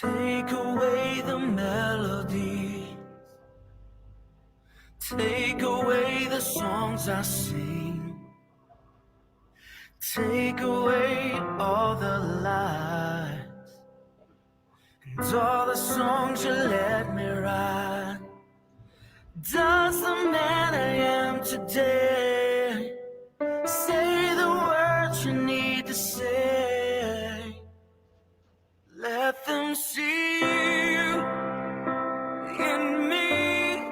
Take away the melody, take away the songs I sing, take away all the lies and all the songs you let me write. Does the man I am today say the words you need to say? Let them see you in me.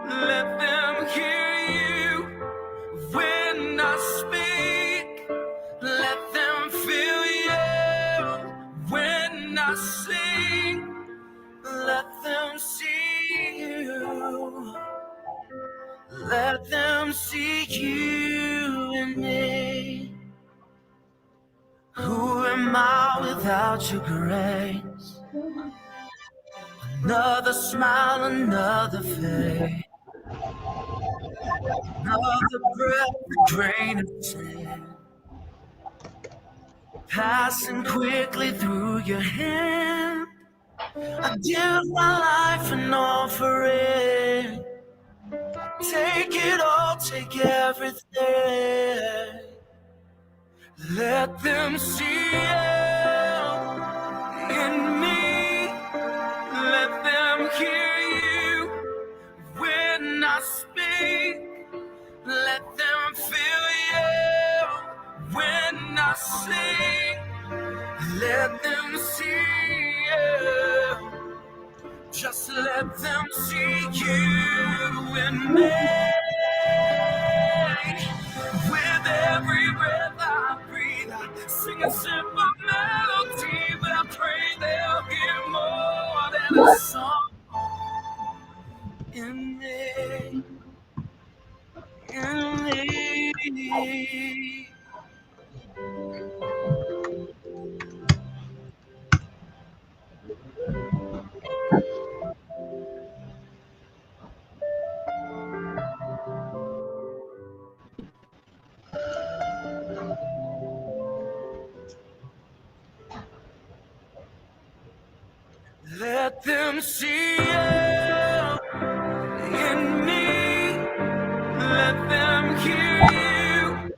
Let them hear you when I speak. Let them feel you when I sing. Let them see you. Let them see you in me. Who am I without your grace? Another smile, another face, another breath, a grain of sand, passing quickly through your hand. I give my life and offer it. Take it all, take everything. Let them see you in me. Let them hear you when I speak. Let them feel you when I sing. Let them see you. Just let them see you in me. With every breath I breathe, I sing a simple melody, but I pray they'll hear more than a song in me. In me. Let them see you in me. Let them hear you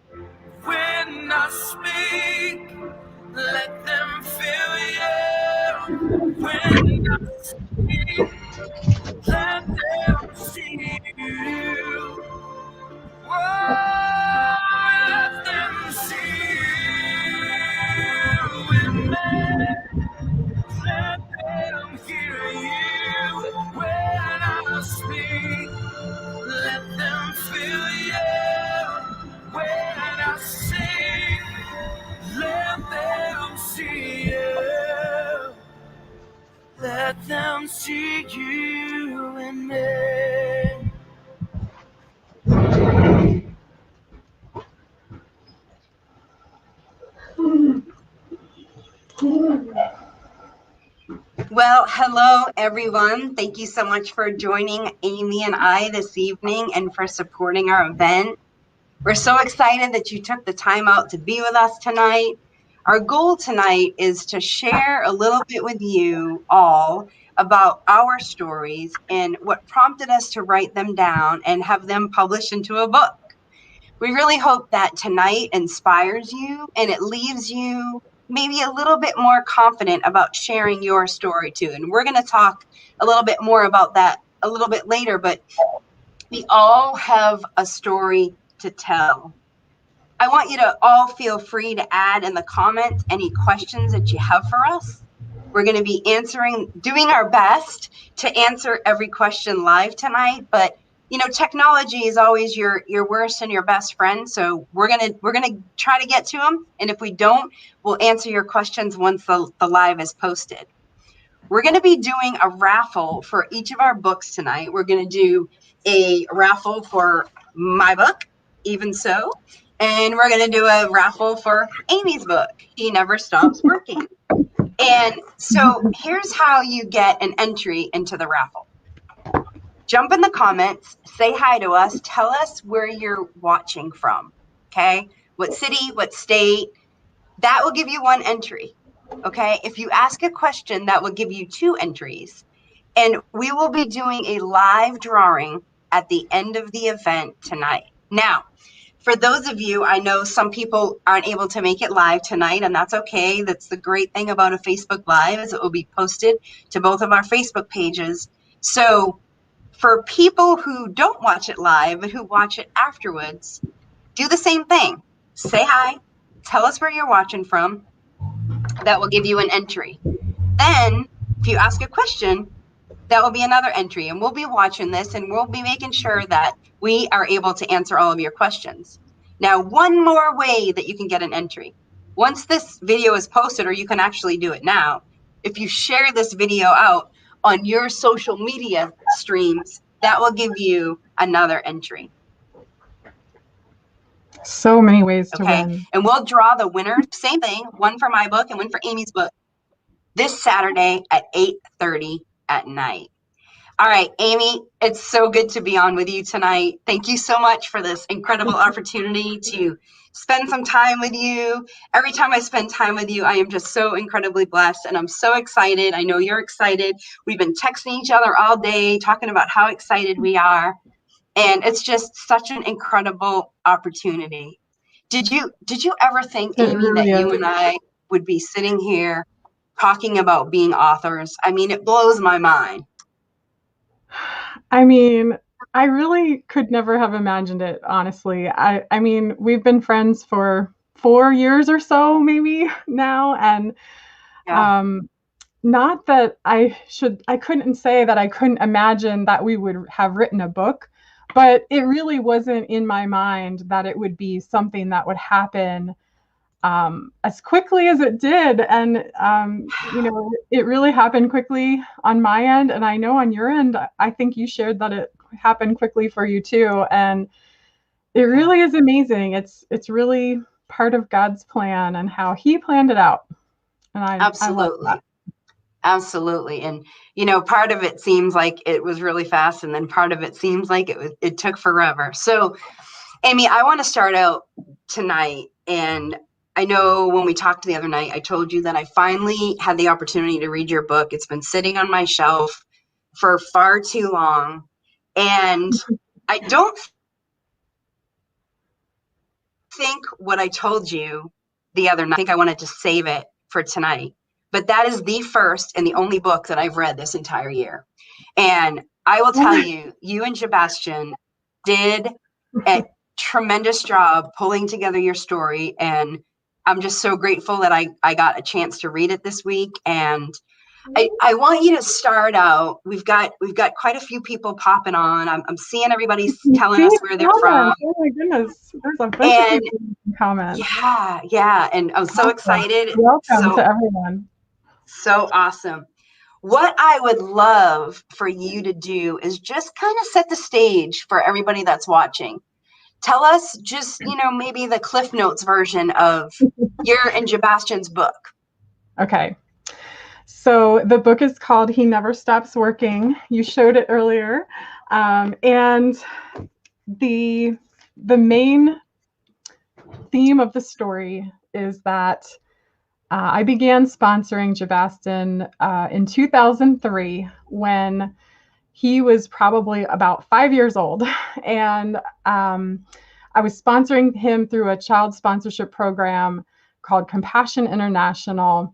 when I speak. Let them feel you when I speak. Let them see you. Whoa, let them see you in me. Let them hear you when I speak. Let them feel you when I sing. Let them see you. Let them see you in me. Well, hello, everyone. Thank you so much for joining Amy and I this evening and for supporting our event. We're so excited that you took the time out to be with us tonight. Our goal tonight is to share a little bit with you all about our stories and what prompted us to write them down and have them published into a book. We really hope that tonight inspires you and it leaves you maybe a little bit more confident about sharing your story too. And we're going to talk a little bit more about that a little bit later, but we all have a story to tell. I want you to all feel free to add in the comments any questions that you have for us. We're going to be doing our best to answer every question live tonight, but you know, technology is always your worst and your best friend. So we're gonna try to get to them, and if we don't, we'll answer your questions once the live is posted. We're going to be doing a raffle for each of our books tonight. We're going to do a raffle for my book, Even So, and we're going to do a raffle for Amy's book, He Never Stops Working. And so here's how you get an entry into the raffle. Jump in the comments, say hi to us, tell us where you're watching from, okay? What city, what state, that will give you one entry. Okay, if you ask a question, that will give you 2 entries. And we will be doing a live drawing at the end of the event tonight. Now, for those of you, I know some people aren't able to make it live tonight, and that's okay. That's the great thing about a Facebook Live, is it will be posted to both of our Facebook pages. So for people who don't watch it live, but who watch it afterwards, do the same thing. Say hi, tell us where you're watching from. That will give you an entry. Then, if you ask a question, that will be another entry, and we'll be watching this and we'll be making sure that we are able to answer all of your questions. Now, one more way that you can get an entry. Once this video is posted, or you can actually do it now, if you share this video out on your social media streams, that will give you another entry. So many ways to Okay, win. and we'll draw the winners. Same thing, one for my book and one for Amy's book, this Saturday at 8:30 at night. All right, Amy, it's so good to be on with you tonight. Thank you so much for this incredible opportunity to spend some time with you. Every time I spend time with you, I am just so incredibly blessed, and I'm so excited. I know you're excited. We've been texting each other all day, talking about how excited we are, and it's just such an incredible opportunity. Did you ever think, It Amy, that really you is. and I would be sitting here talking about being authors? I mean, it blows my mind. I mean, I really could never have imagined it, honestly. I mean, we've been friends for 4 years or so, maybe now, and Yeah. not that I couldn't say that I couldn't imagine that we would have written a book, but it really wasn't in my mind that it would be something that would happen as quickly as it did. And, it really happened quickly on my end. And I know on your end, I think you shared that it happened quickly for you too. And it really is amazing. It's really part of God's plan and how he planned it out. And I love Absolutely. that. Absolutely. And, part of it seems like it was really fast, and then part of it seems like it took forever. So, Amy, I want to start out tonight. And I know when we talked the other night, I told you that I finally had the opportunity to read your book. It's been sitting on my shelf for far too long. And I don't think what I told you the other night, I think I wanted to save it for tonight. But that is the first and the only book that I've read this entire year. And I will tell you, you and Sebastian did a tremendous job pulling together your story. And I'm just so grateful that I got a chance to read it this week. And I want you to start out. We've got quite a few people popping on. I'm seeing everybody telling us where they're from. Oh my goodness. There's a bunch of people in comments. Yeah. And I'm so excited. Welcome to everyone. So awesome. What I would love for you to do is just kind of set the stage for everybody that's watching. Tell us just, maybe the Cliff Notes version of your and Sebastian's book. Okay. So the book is called He Never Stops Working. You showed it earlier. And the main theme of the story is that I began sponsoring Sebastian in 2003 when he was probably about 5 years old. And I was sponsoring him through a child sponsorship program called Compassion International.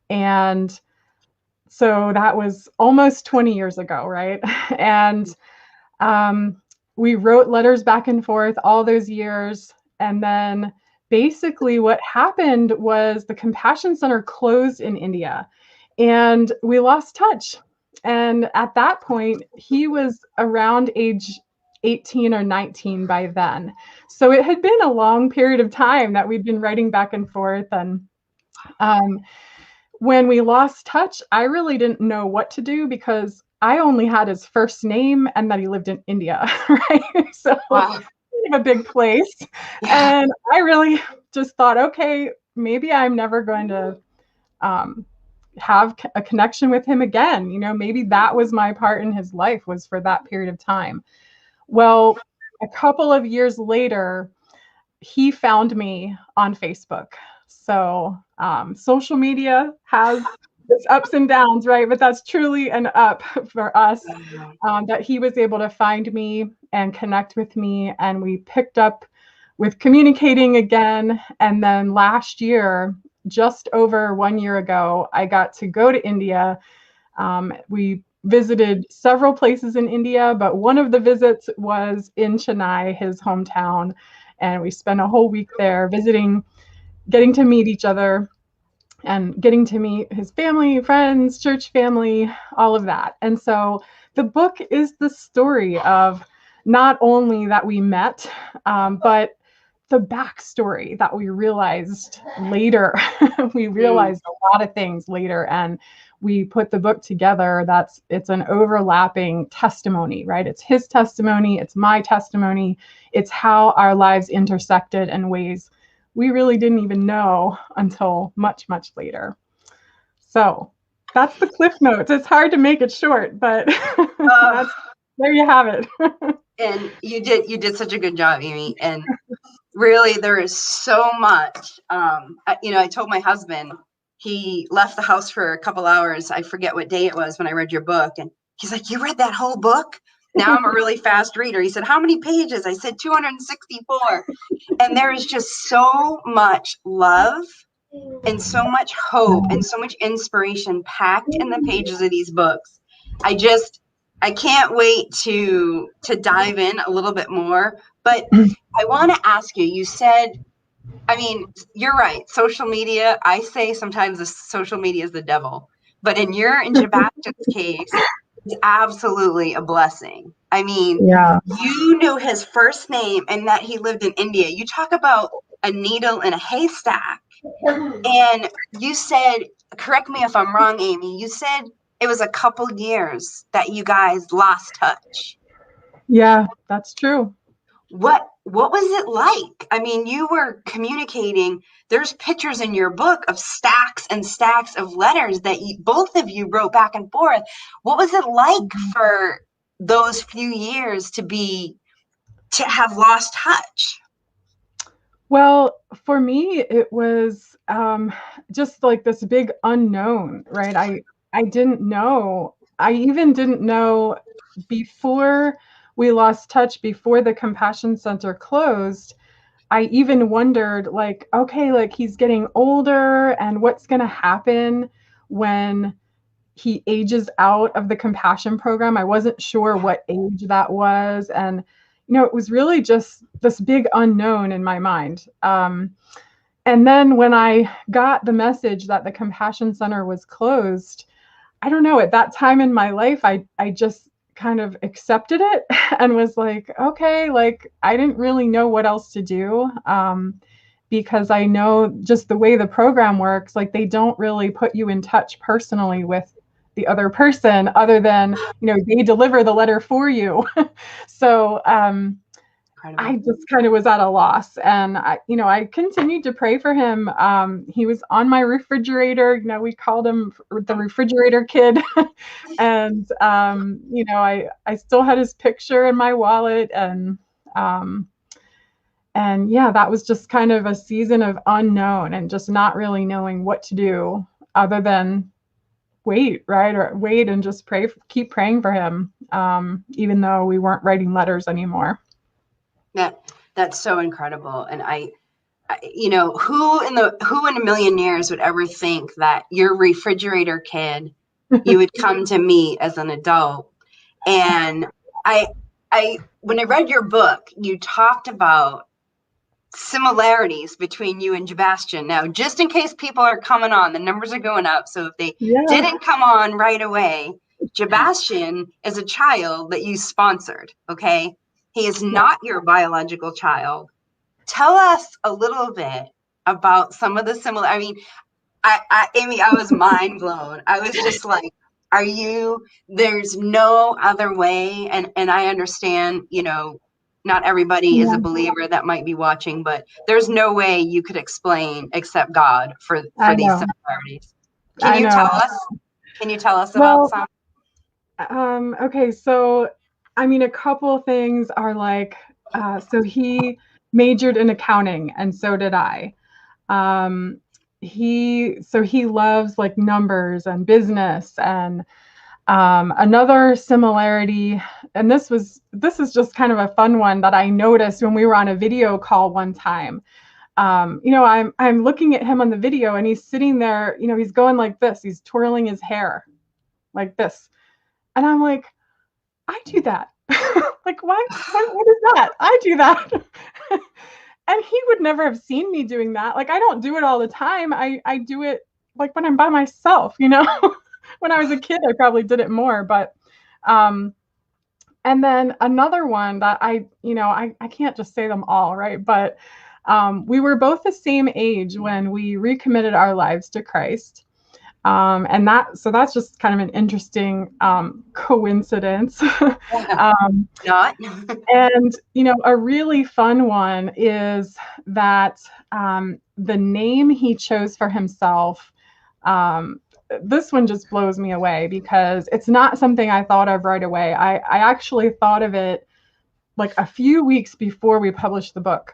And so that was almost 20 years ago, right? And we wrote letters back and forth all those years. And then basically what happened was the Compassion Center closed in India and we lost touch. And at that point, he was around age 18 or 19 by then. So it had been a long period of time that we'd been writing back and forth. And when we lost touch, I really didn't know what to do because I only had his first name and that he lived in India, right? So Wow. A big place. Yeah. And I really just thought, okay, maybe I'm never going to have a connection with him again. Maybe that was my part in his life, was for that period of time. Well, a couple of years later, he found me on Facebook. So social media has its ups and downs, right? But that's truly an up for us, that he was able to find me and connect with me. And we picked up with communicating again. And then last year, just over 1 year ago, I got to go to India. We visited several places in India, but one of the visits was in Chennai, his hometown. And we spent a whole week there visiting, getting to meet each other, and getting to meet his family, friends, church family, all of that. And so the book is the story of not only that we met, but the backstory that we realized later. We realized a lot of things later, and we put the book together. It's an overlapping testimony, right? It's his testimony, it's my testimony, it's how our lives intersected in ways we really didn't even know until much, much later. So that's the Cliff Notes. It's hard to make it short, but there you have it. And you did such a good job, Amy. And really, there is so much. I told my husband, he left the house for a couple hours. I forget what day it was when I read your book. And he's like, "You read that whole book?" Now I'm a really fast reader. He said, "How many pages?" I said, 264. And there is just so much love and so much hope and so much inspiration packed in the pages of these books. I can't wait to dive in a little bit more. But I want to ask you, you said, I mean, you're right. Social media, I say sometimes the social media is the devil. But in Sebastian's case, it's absolutely a blessing. I mean, Yeah. you knew his first name and that he lived in India. You talk about a needle in a haystack. And you said, correct me if I'm wrong, Amy, you said it was a couple years that you guys lost touch. Yeah, that's true. What was it like? I mean, you were communicating. There's pictures in your book of stacks and stacks of letters that both of you wrote back and forth. What was it like for those few years to have lost touch? Well, for me, it was just like this big unknown, right? I didn't know. I even didn't know before we lost touch, before the Compassion Center closed. I even wondered, like, okay, like he's getting older, and what's going to happen when he ages out of the compassion program. I wasn't sure what age that was. And, it was really just this big unknown in my mind. And then when I got the message that the Compassion Center was closed, I don't know, at that time in my life, I just kind of accepted it and was like, okay, like I didn't really know what else to do. Because I know just the way the program works, like they don't really put you in touch personally with the other person other than, they deliver the letter for you. So I just kind of was at a loss, and I continued to pray for him. He was on my refrigerator. We called him the refrigerator kid. And I still had his picture in my wallet, and yeah, that was just kind of a season of unknown and just not really knowing what to do other than wait, right? Or wait and just keep praying for him, even though we weren't writing letters anymore. That's so incredible. And who in a million years would ever think that your refrigerator kid you would come to meet as an adult? And when I read your book, you talked about similarities between you and Sebastian. Now, just in case people are coming on, the numbers are going up. So if they didn't come on right away, Sebastian is a child that you sponsored. Okay. He is not your biological child. Tell us a little bit about some of the similar. I mean, Amy, I was mind blown. I was just like, there's no other way. And I understand, not everybody is a believer that might be watching, but there's no way you could explain except God for these similarities. Can you tell us about some? Okay, so I mean, a couple things are like, so he majored in accounting, and so did I. he loves like numbers and business. And another similarity, and this is just kind of a fun one that I noticed when we were on a video call one time. I'm looking at him on the video, and he's sitting there, he's going like this, he's twirling his hair like this. And I'm like, I do that. Like, why? What is that? I do that. And he would never have seen me doing that. Like, I don't do it all the time. I do it like when I'm by myself, When I was a kid, I probably did it more. But, and then another one that I can't just say them all, right? But we were both the same age when we recommitted our lives to Christ. And that's just kind of an interesting coincidence. Not. And, a really fun one is that the name he chose for himself, this one just blows me away because it's not something I thought of right away. I actually thought of it like a few weeks before we published the book.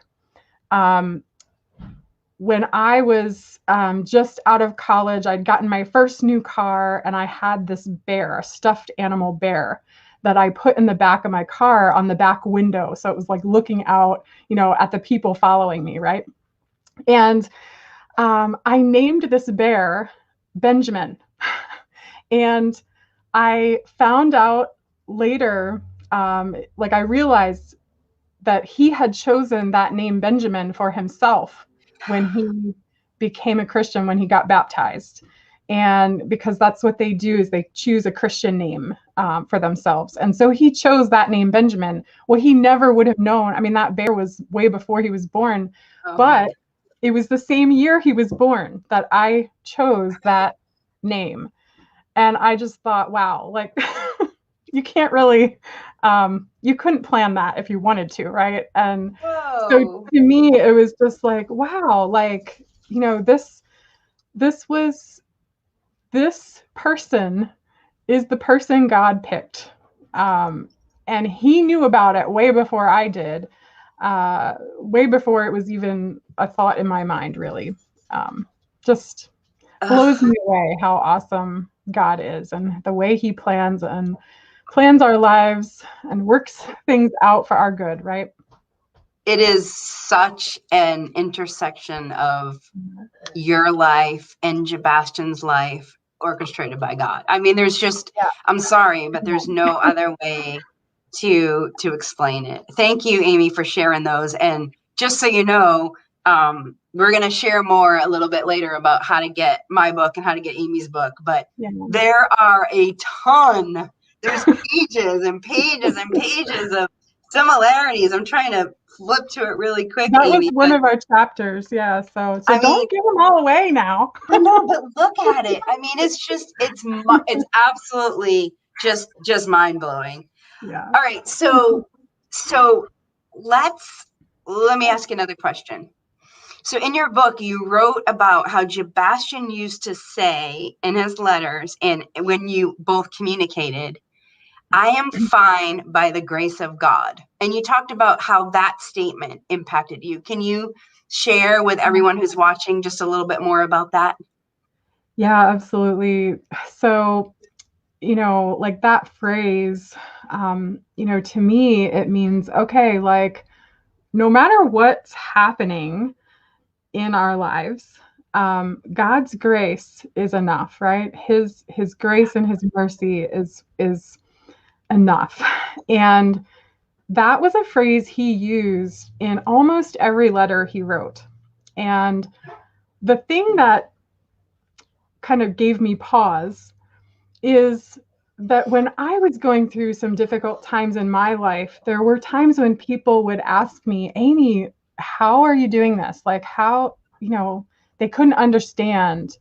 When I was just out of college, I'd gotten my first new car, and I had this bear, a stuffed animal bear, that I put in the back of my car on the back window. So it was like looking out, at the people following me, right? And I named this bear Benjamin. And I found out later, I realized that he had chosen that name Benjamin for himself when he became a Christian, when he got baptized. And because that's what they do, is they choose a Christian name for themselves. And so he chose that name Benjamin. Well, he never would have known. I mean, that bear was way before he was born, but it was the same year he was born that I chose that name. And I just thought, wow, like you can't really, you couldn't plan that if you wanted to, right? And so to me, it was just like, wow, like, this person is the person God picked. And he knew about it way before I did, way before it was even a thought in my mind, really. Just blows me away how awesome God is, and the way he plans our lives and works things out for our good, right? It is such an intersection of your life and Sebastian's life orchestrated by God. I mean, there's just, I'm sorry, but there's no other way to explain it. Thank you, Amy, for sharing those. And just so you know, we're going to share more a little bit later about how to get my book and how to get Amy's book. But there are a ton. There's pages and pages and pages of similarities. I'm trying to flip to it really quick. That Amy, was one of our chapters. Yeah. So don't give them all away now. No, but look at it. I mean, it's absolutely just mind blowing. Yeah. All right. So let me ask you another question. So in your book, you wrote about how Sebastian used to say in his letters, and when you both communicated, I am fine by the grace of God. And you talked about how that statement impacted you. Can you share with everyone who's watching just a little bit more about that? Yeah, absolutely. So, like that phrase, to me, it means, okay, like no matter what's happening in our lives, God's grace is enough, right? His grace and his mercy is enough. And that was a phrase he used in almost every letter he wrote. And the thing that kind of gave me pause is that when I was going through some difficult times in my life, there were times when people would ask me, Amy, how are you doing this? Like how, they couldn't understand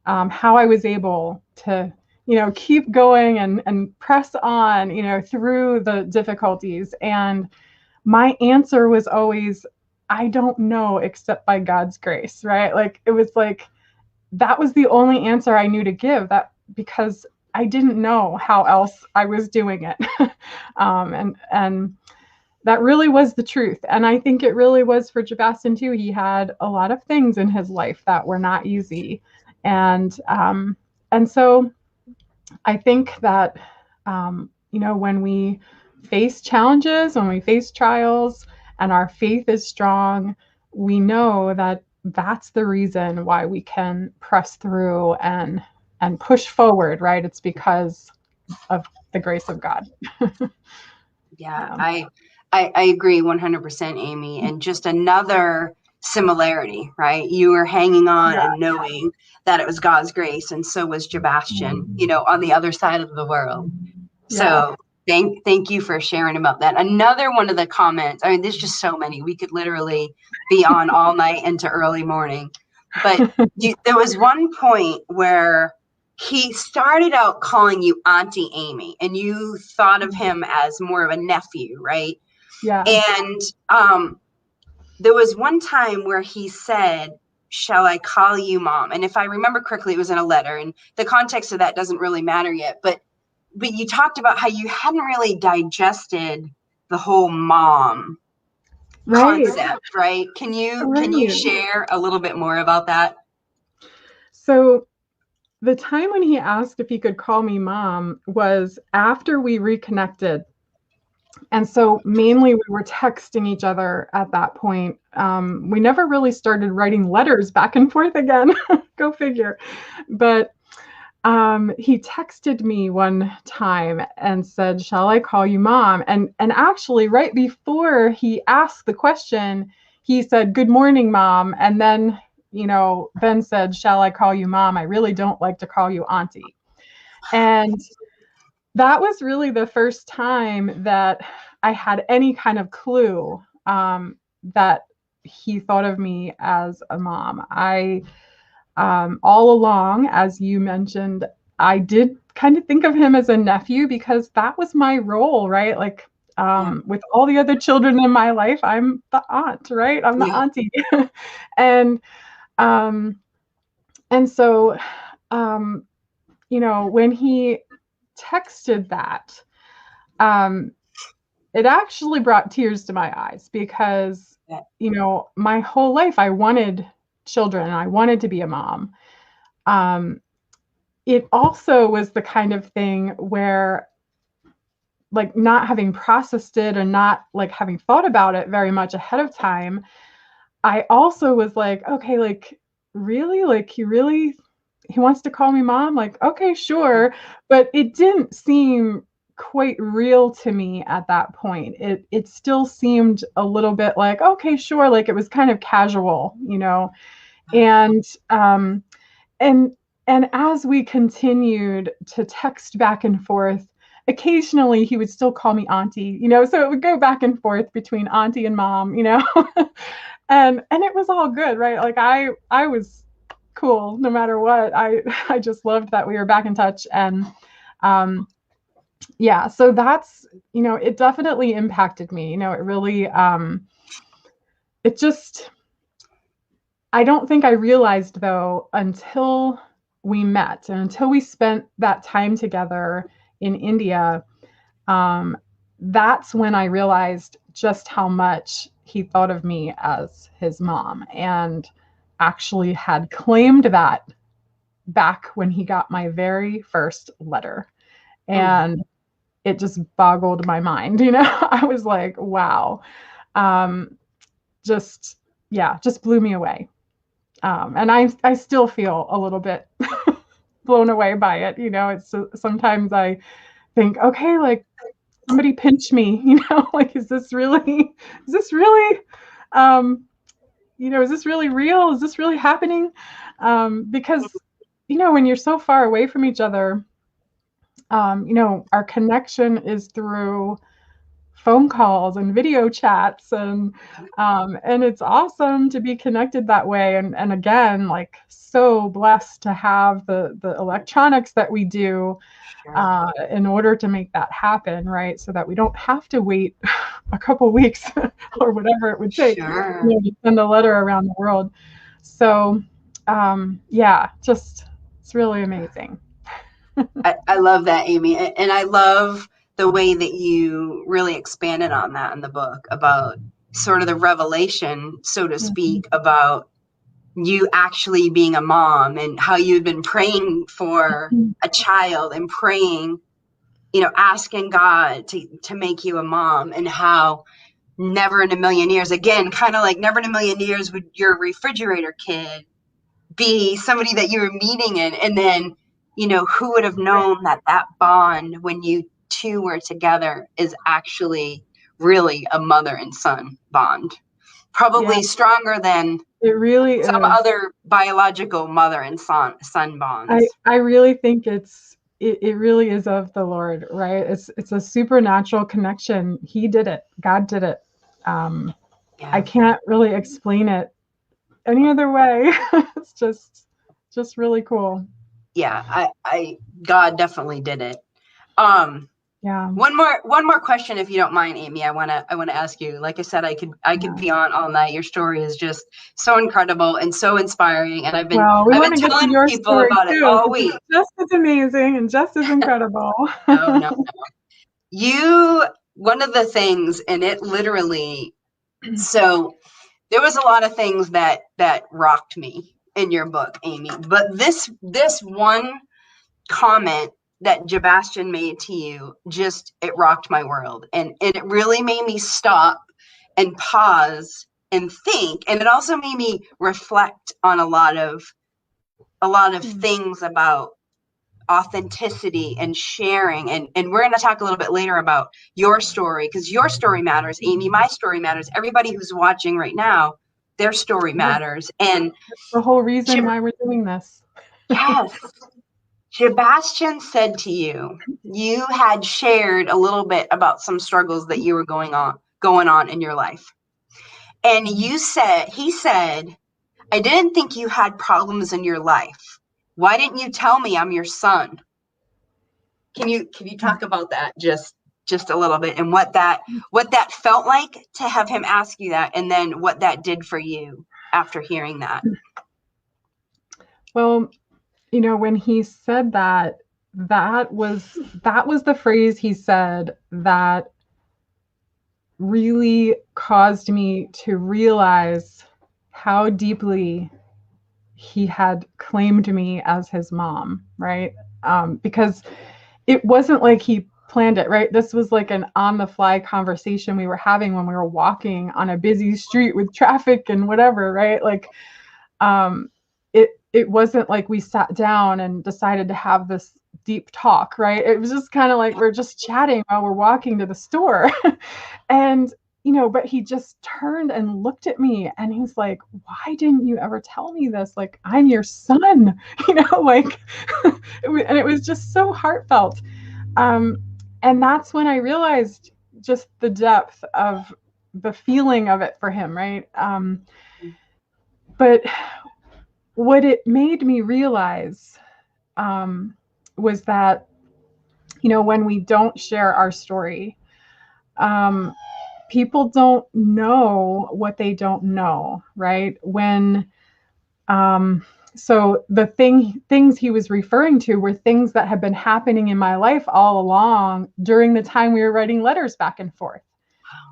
how I was able to, keep going and press on, through the difficulties. And my answer was always, I don't know except by God's grace, right? Like it was like, that was the only answer I knew to give, that because I didn't know how else I was doing it. that really was the truth. And I think it really was for Sebastian too. He had a lot of things in his life that were not easy. And so I think that, when we face challenges, when we face trials and our faith is strong, we know that that's the reason why we can press through and push forward, right? It's because of the grace of God. Yeah, I agree 100%, Amy. And just another similarity, right? You were hanging on and knowing that it was God's grace, and so was Sebastian, on the other side of the world. So thank you for sharing about that. Another one of the comments, I mean, there's just so many. We could literally be on all night into early morning. But there was one point where he started out calling you Auntie Amy, and you thought of him as more of a nephew, right? Yeah. And there was one time where he said, "Shall I call you Mom?" And if I remember correctly, it was in a letter, and the context of that doesn't really matter yet. But you talked about how you hadn't really digested the whole mom concept, right? Can you share a little bit more about that? So the time when he asked if he could call me Mom was after we reconnected. And so mainly we were texting each other at that point. We never really started writing letters back and forth again. Go figure. But he texted me one time and said, "Shall I call you Mom?" And actually right before he asked the question, he said, "Good morning, Mom." And then, then said, "Shall I call you Mom? I really don't like to call you Auntie." And that was really the first time that I had any kind of clue that he thought of me as a mom. All along, as you mentioned, I did kind of think of him as a nephew because that was my role, right? Like with all the other children in my life, I'm the aunt, right? I'm the auntie. And so, when he texted that, it actually brought tears to my eyes because, my whole life I wanted children. I wanted to be a mom. It also was the kind of thing where, like, not having processed it and not like having thought about it very much ahead of time, I also was like, okay, like, really? Like, he wants to call me Mom? Like, okay, sure. But it didn't seem quite real to me at that point. It still seemed a little bit like, okay, sure. Like, it was kind of casual, and and as we continued to text back and forth, occasionally he would still call me Auntie, so it would go back and forth between Auntie and Mom, and it was all good, right? Like I was cool no matter what. I just loved that we were back in touch. And so that's, it definitely impacted me. It really it just, I don't think I realized though until we met and until we spent that time together in India, that's when I realized just how much he thought of me as his mom and actually had claimed that back when he got my very first letter. And it just boggled my mind, I was like, wow. Just blew me away. And I still feel a little bit blown away by it. It's sometimes I think, okay, like, somebody pinch me, like, is this really, is this really real? Is this really happening? Because, when you're so far away from each other, our connection is through phone calls and video chats, and it's awesome to be connected that way. And again, like, so blessed to have the electronics that we do in order to make that happen, right? So that we don't have to wait a couple weeks or whatever it would take to send a letter around the world. So it's really amazing. I love that, Amy. And I love the way that you really expanded on that in the book about sort of the revelation, so to speak, about you actually being a mom and how you had been praying for a child and praying, asking God to make you a mom, and how never in a million years, again, kind of like never in a million years would your refrigerator kid be somebody that you were meeting in. And then, who would have known that bond when you two were together is actually really a mother and son bond. Probably stronger than it really some is. other biological mother and son bonds. I really think it really is of the Lord, right? It's a supernatural connection. He did it. God did it. I can't really explain it any other way. It's just really cool. Yeah, God definitely did it. Yeah. One more question, if you don't mind, Amy. I wanna ask you. Like I said, I could be on all night. Your story is just so incredible and so inspiring, and I've been telling people about it all week. It's just as amazing and just as incredible. No. One of the things, and it literally, so there was a lot of things that rocked me in your book, Amy, but this one comment that Sebastian made to you, it rocked my world, and it really made me stop and pause and think, and it also made me reflect on a lot of things about authenticity and sharing, and we're going to talk a little bit later about your story, because your story matters, Amy. My story matters. Everybody who's watching right now, their story matters. And that's the whole reason why we're doing this. Yes. Sebastian said to you, you had shared a little bit about some struggles that you were going on in your life. And he said, I didn't think you had problems in your life. Why didn't you tell me I'm your son? Can you talk about that just a little bit, and what that felt like to have him ask you that, and then what that did for you after hearing that? Well, when he said that was the phrase he said that really caused me to realize how deeply he had claimed me as his mom, right? Because it wasn't like he planned it, right? This was like an on-the-fly conversation we were having when we were walking on a busy street with traffic and whatever, right? Like, it wasn't like we sat down and decided to have this deep talk, right? It was just kind of like we're just chatting while we're walking to the store. And but he just turned and looked at me and he's like, why didn't you ever tell me this? Like, I'm your son, like, and it was just so heartfelt. And that's when I realized just the depth of the feeling of it for him, right? But what it made me realize was that, when we don't share our story, people don't know what they don't know, right? So the things he was referring to were things that had been happening in my life all along during the time we were writing letters back and forth.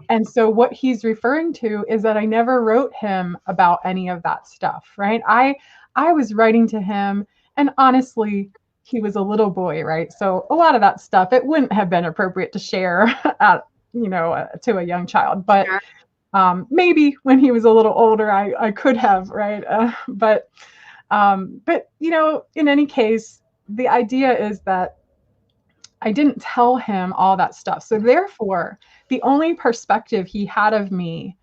And so what he's referring to is that I never wrote him about any of that stuff, right? I was writing to him, and honestly, he was a little boy, right? So a lot of that stuff, it wouldn't have been appropriate to share to a young child, but maybe when he was a little older, I could have, right? But in any case, the idea is that I didn't tell him all that stuff. So therefore, the only perspective he had of me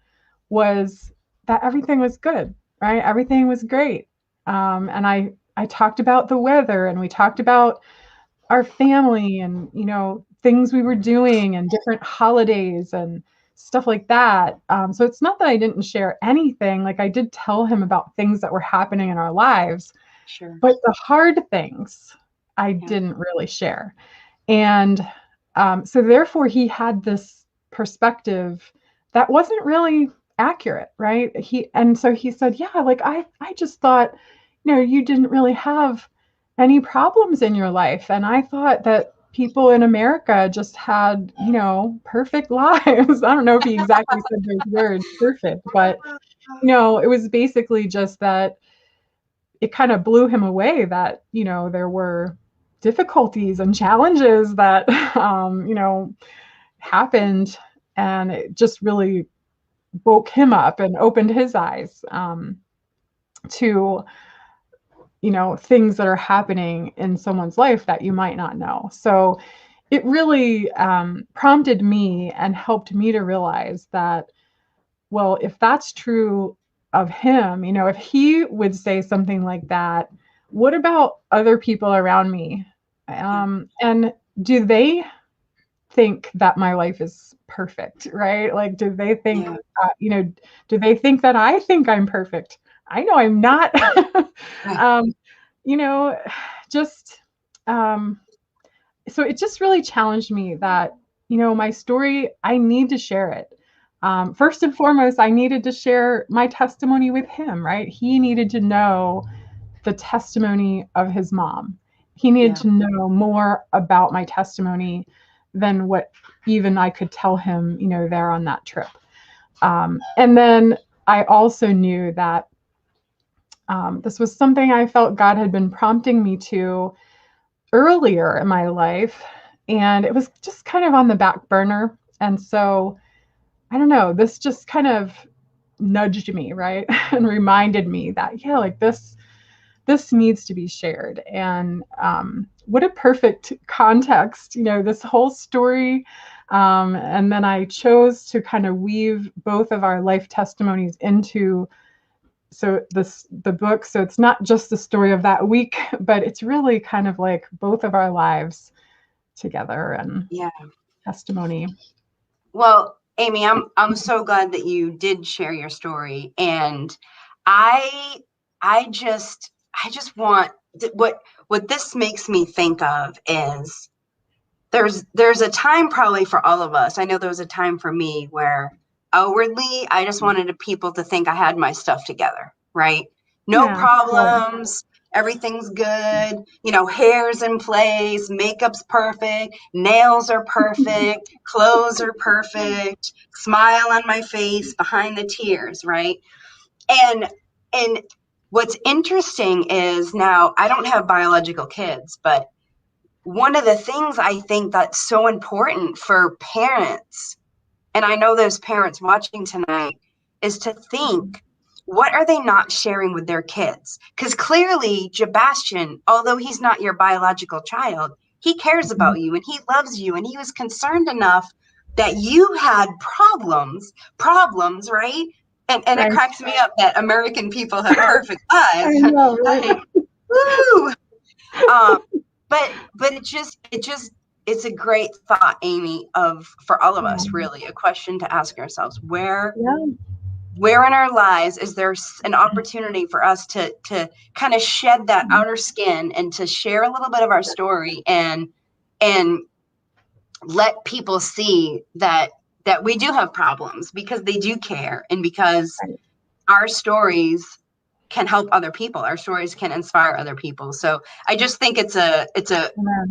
was that everything was good, right? Everything was great. And I talked about the weather, and we talked about our family, and, things we were doing, and different holidays and stuff like that. So it's not that I didn't share anything. Like, I did tell him about things that were happening in our lives, Sure. But the hard things I didn't really share. And so therefore he had this perspective that wasn't really accurate, right? So he said, yeah, like I just thought, you didn't really have any problems in your life. And I thought that people in America just had, perfect lives. I don't know if he exactly said those words, perfect, but, it was basically just that it kind of blew him away that, there were difficulties and challenges that, happened. And it just really woke him up and opened his eyes to, things that are happening in someone's life that you might not know. So it really prompted me and helped me to realize that, well, if that's true of him, if he would say something like that, what about other people around me? And do they think that my life is perfect, right? Like, do they think, Yeah. do they think that I think I'm perfect? I know I'm not. um, you know, just so it just really challenged me that, my story, I need to share it. First and foremost, I needed to share my testimony with him, right? He needed to know the testimony of his mom. He needed Yeah. to know more about my testimony than what even I could tell him, there on that trip. And then I also knew that this was something I felt God had been prompting me to earlier in my life. And it was just kind of on the back burner. And so, I don't know, this just kind of nudged me, right? And reminded me that, yeah, like this needs to be shared. And what a perfect context, this whole story. And then I chose to kind of weave both of our life testimonies into the book. So it's not just the story of that week, but it's really kind of like both of our lives together and Yeah. testimony. Well, Amy, I'm so glad that you did share your story, and I I just want what this makes me think of is there's a time probably for all of us. I know there was a time for me where outwardly I just wanted people to think I had my stuff together, right? No Yeah, right. problems, everything's good, hair's in place, makeup's perfect, nails are perfect, clothes are perfect, smile on my face behind the tears, right? And and what's interesting is now I don't have biological kids, but one of the things I think that's so important for parents, and I know there's parents watching tonight, is to think, what are they not sharing with their kids? Because clearly, Sebastian, although he's not your biological child, he cares about you and he loves you and he was concerned enough that you had problems, right? And it Right. cracks me up that American people have perfect I lives. know, right? Like, woo! Um, but it's a great thought, Amy, of for all of Yeah. us, really, a question to ask ourselves: Yeah. where in our lives is there an opportunity for us to kind of shed that outer skin and to share a little bit of our story and let people see that we do have problems because they do care and because Right. our stories can help other people. Our stories can inspire other people. So I just think it's a Amen.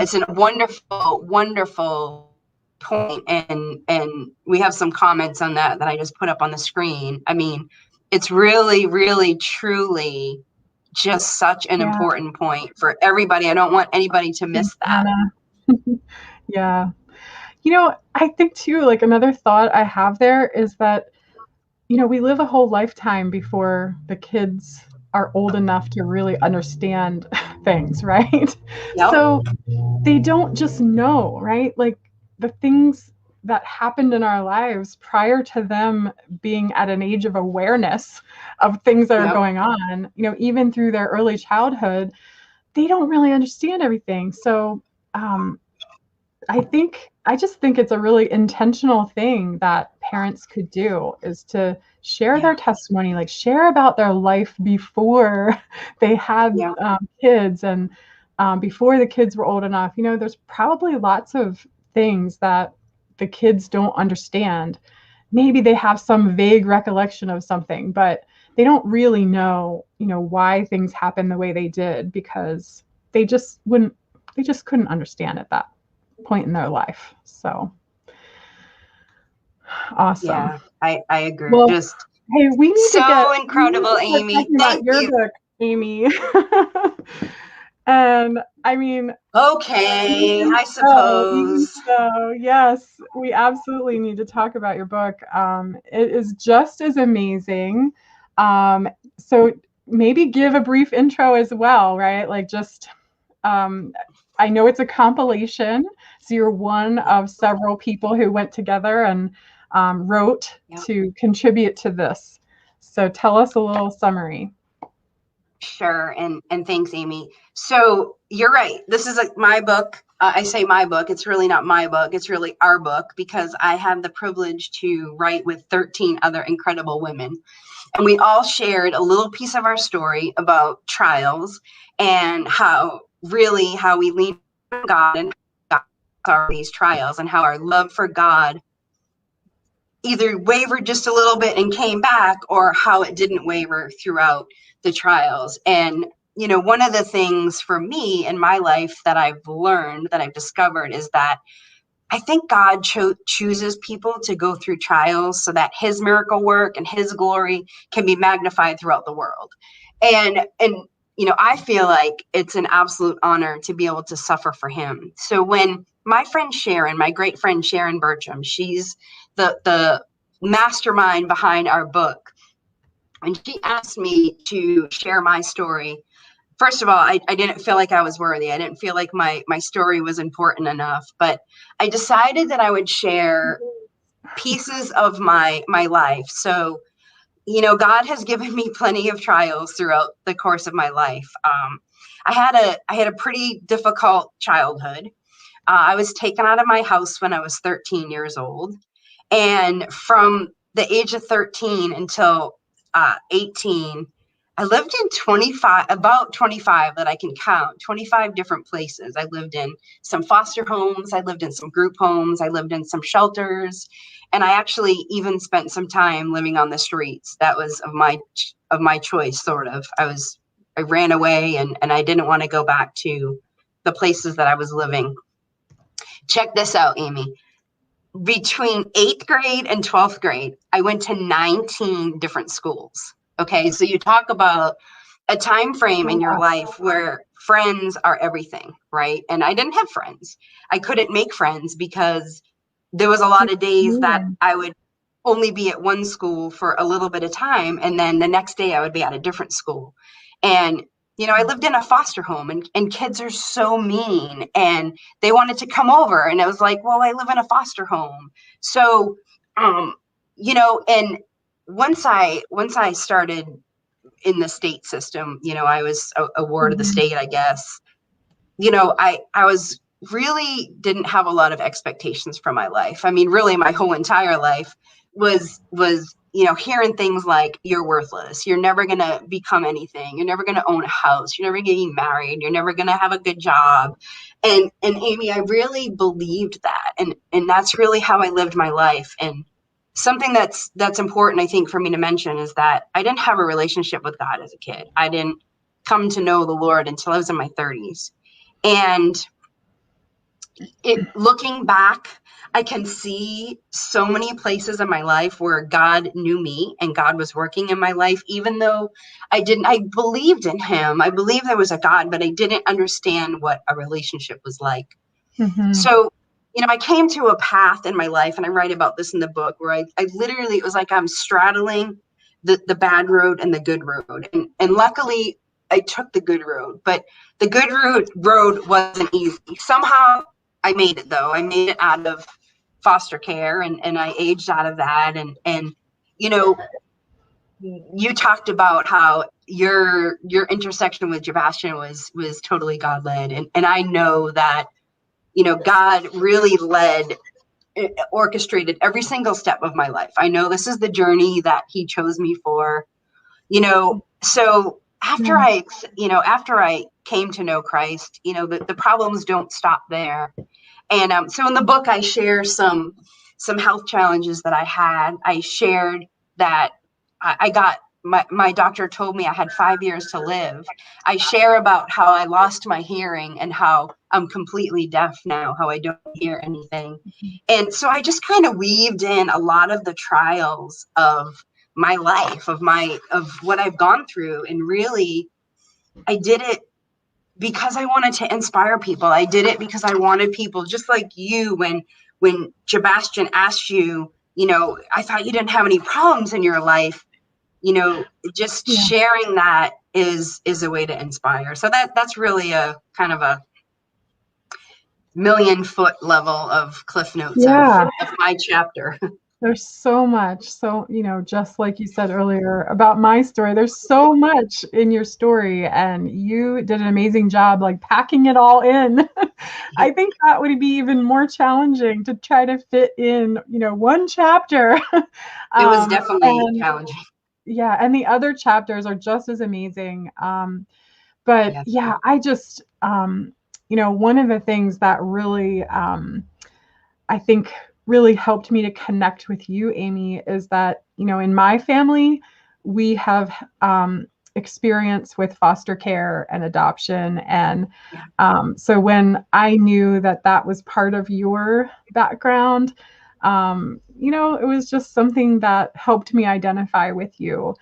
wonderful point. And we have some comments on that I just put up on the screen. I mean, it's really truly just such an Yeah. important point for everybody. I don't want anybody to Thanks, miss that. Anna. Yeah. I think too, like another thought I have there is that, we live a whole lifetime before the kids are old enough to really understand things, right? Yep. So they don't just know, right? Like the things that happened in our lives prior to them being at an age of awareness of things that are Yep. going on, even through their early childhood, they don't really understand everything. So, um, I just think it's a really intentional thing that parents could do is to share Yeah. their testimony, like share about their life before they had Yeah. kids and before the kids were old enough. There's probably lots of things that the kids don't understand. Maybe they have some vague recollection of something, but they don't really know, why things happened the way they did because they just couldn't understand it point in their life. So awesome. Yeah, I agree. Well, Just hey, we need to so incredible, start Amy. talking about Thank your you. book, Amy. And I mean, Okay, I even suppose. so, yes, we absolutely need to talk about your book. It is just as amazing. So maybe give a brief intro as well, right? Like just, I know it's a compilation, so you're one of several people who went together and wrote Yep. to contribute to this. So tell us a little summary. Sure, and thanks, Amy. So you're right. This is my book. I say my book. It's really not my book. It's really our book, because I have the privilege to write with 13 other incredible women. And we all shared a little piece of our story about trials and how we lean on God and God these trials, and how our love for God either wavered just a little bit and came back, or how it didn't waver throughout the trials. And one of the things for me in my life that I've learned, that I've discovered, is that I think God chooses people to go through trials so that his miracle work and his glory can be magnified throughout the world. And I feel like it's an absolute honor to be able to suffer for him. So when my friend Sharon, my great friend Sharon Bertram, she's the mastermind behind our book, and she asked me to share my story. First of all, I didn't feel like I was worthy. I didn't feel like my story was important enough, but I decided that I would share pieces of my life. So, God has given me plenty of trials throughout the course of my life. I had a pretty difficult childhood. I was taken out of my house when I was 13 years old. And from the age of 13 until 18, I lived in about 25 that I can count, 25 different places. I lived in some foster homes. I lived in some group homes. I lived in some shelters. And I actually even spent some time living on the streets. That was of my choice, sort of. I ran away, and I didn't want to go back to the places that I was living. Check this out, Amy. Between 8th grade and 12th grade, I went to 19 different schools. Okay, so you talk about a time frame in your life where friends are everything, right? And I didn't have friends. I couldn't make friends because there was a lot of days that I would only be at one school for a little bit of time, and then the next day I would be at a different school. And I lived in a foster home, and kids are so mean, and they wanted to come over, and I was like, well, I live in a foster home. So and once I started in the state system, I was a ward of the state, I guess. I was really didn't have a lot of expectations for my life. I mean, really, my whole entire life was hearing things like, you're worthless, you're never going to become anything, you're never going to own a house, you're never getting married, you're never going to have a good job. And Amy, I really believed that, and that's really how I lived my life. And something that's important, I think, for me to mention is that I didn't have a relationship with God as a kid. I didn't come to know the Lord until I was in my 30s. And looking back, I can see so many places in my life where God knew me and God was working in my life, even though I believed in him. I believed there was a God, but I didn't understand what a relationship was like. Mm-hmm. So, I came to a path in my life, and I write about this in the book, where I literally, it was like I'm straddling the bad road and the good road. And luckily I took the good road, but the good road wasn't easy. Somehow I made it, though. I made it out of foster care, and I aged out of that. And you talked about how your intersection with Sebastian was totally God led. And I know that, God really orchestrated every single step of my life. I know this is the journey that he chose me for, so after I came to know Christ, the problems don't stop there. And so in the book, I share some health challenges that I had. I shared that I got my doctor told me I had 5 years to live. I share about how I lost my hearing and how I'm completely deaf now, how I don't hear anything. And so I just kind of weaved in a lot of the trials of my life, of what I've gone through. And really, I did it because I wanted to inspire people. I did it because I wanted people, just like you, when Sebastian asked you, I thought you didn't have any problems in your life. Just sharing that is a way to inspire. So that's really a kind of a 1,000,000-foot level of cliff notes of my chapter. There's so much. So, just like you said earlier about my story, there's so much in your story, and you did an amazing job like packing it all in. I think that would be even more challenging to try to fit in, one chapter. It was definitely challenging. Yeah, and the other chapters are just as amazing. But I just, one of the things that really, I think really helped me to connect with you, Amy, is that, in my family, we have experience with foster care and adoption. And so when I knew that was part of your background, it was just something that helped me identify with you.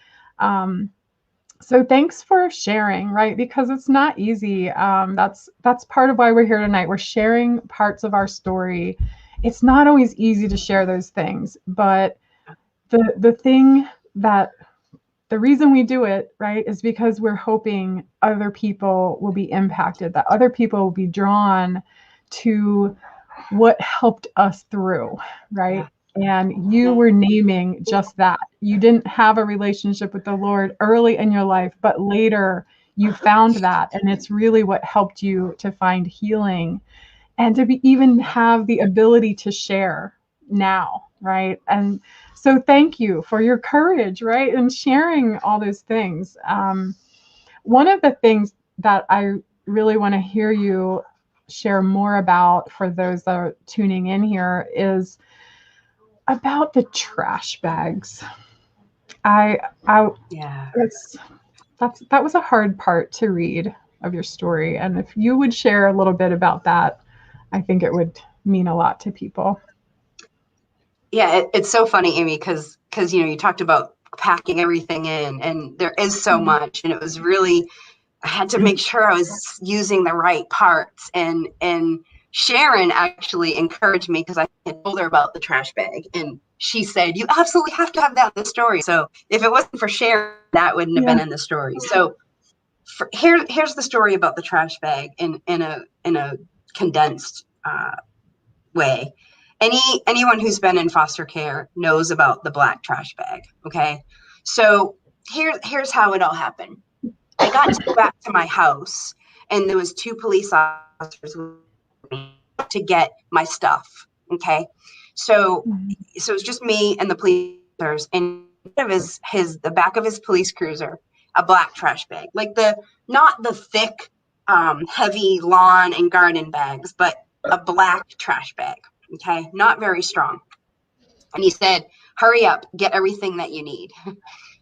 So thanks for sharing, right? Because it's not easy. That's part of why we're here tonight. We're sharing parts of our story. It's not always easy to share those things, but the reason we do it, right, is because we're hoping other people will be impacted, that other people will be drawn to what helped us through, right? And you were naming just that. You didn't have a relationship with the Lord early in your life, but later you found that. And it's really what helped you to find healing and to even have the ability to share now, right? And so thank you for your courage, right? And sharing all those things. One of the things that I really want to hear you share more about for those that are tuning in here is about the trash bags. That was a hard part to read of your story. And if you would share a little bit about that, I think it would mean a lot to people. Yeah, it's so funny, Amy, because you talked about packing everything in, and there is so much, and it was really, I had to make sure I was using the right parts, and Sharon actually encouraged me because I had told her about the trash bag, and she said, you absolutely have to have that in the story. So if it wasn't for Sharon, that wouldn't have been in the story. So here's the story about the trash bag in a condensed way. Anyone who's been in foster care knows about the black trash bag. Okay, so here's how it all happened. I got back to my house, and there was 2 police officers to get my stuff. Okay, so it was just me and the police officers, and the back of his police cruiser, a black trash bag, like not the thick, heavy lawn and garden bags, but a black trash bag. Okay, not very strong. And he said, hurry up, get everything that you need.